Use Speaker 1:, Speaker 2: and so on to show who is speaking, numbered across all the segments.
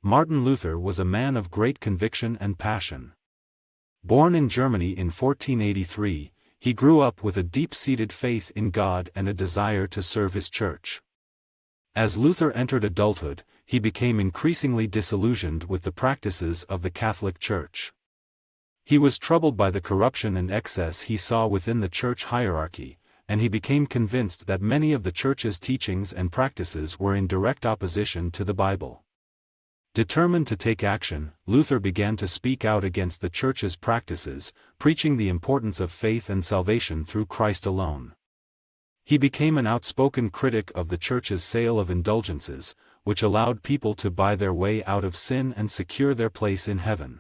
Speaker 1: Martin Luther was a man of great conviction and passion. Born in Germany in 1483, he grew up with a deep-seated faith in God and a desire to serve his church. As Luther entered adulthood, he became increasingly disillusioned with the practices of the Catholic Church. He was troubled by the corruption and excess he saw within the church hierarchy, and he became convinced that many of the church's teachings and practices were in direct opposition to the Bible. Determined to take action, Luther began to speak out against the church's practices, preaching the importance of faith and salvation through Christ alone. He became an outspoken critic of the church's sale of indulgences, which allowed people to buy their way out of sin and secure their place in heaven.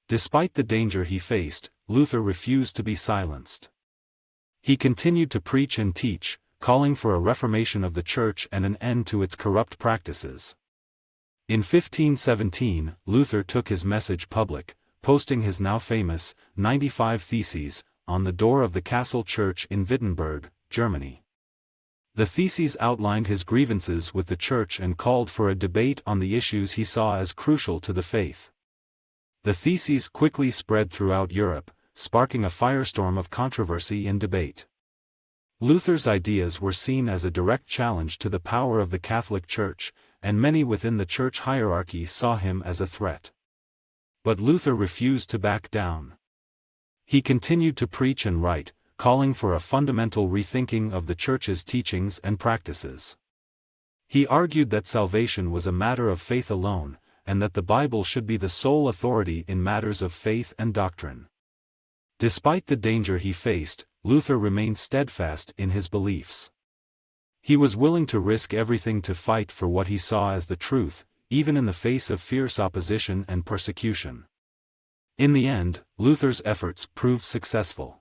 Speaker 1: Despite the danger he faced, Luther refused to be silenced. He continued to preach and teach, calling for a reformation of the church and an end to its corrupt practices. In 1517, Luther took his message public, posting his now famous 95 Theses on the door of the Castle Church in Wittenberg, Germany. The theses outlined his grievances with the church and called for a debate on the issues he saw as crucial to the faith. The theses quickly spread throughout Europe, sparking a firestorm of controversy and debate. Luther's ideas were seen as a direct challenge to the power of the Catholic Church, and many within the church hierarchy saw him as a threat. But Luther refused to back down. He continued to preach and write, calling for a fundamental rethinking of the church's teachings and practices. He argued that salvation was a matter of faith alone, and that the Bible should be the sole authority in matters of faith and doctrine. Despite the danger he faced, Luther remained steadfast in his beliefs. He was willing to risk everything to fight for what he saw as the truth, even in the face of fierce opposition and persecution. In the end, Luther's efforts proved successful.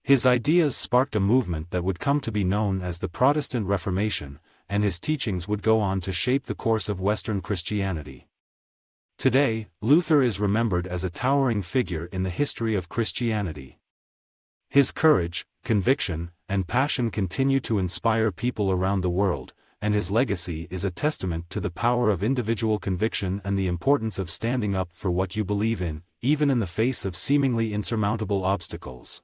Speaker 1: His ideas sparked a movement that would come to be known as the Protestant Reformation, and his teachings would go on to shape the course of Western Christianity. Today, Luther is remembered as a towering figure in the history of Christianity. His courage, conviction, and passion continue to inspire people around the world, and his legacy is a testament to the power of individual conviction and the importance of standing up for what you believe in, even in the face of seemingly insurmountable obstacles.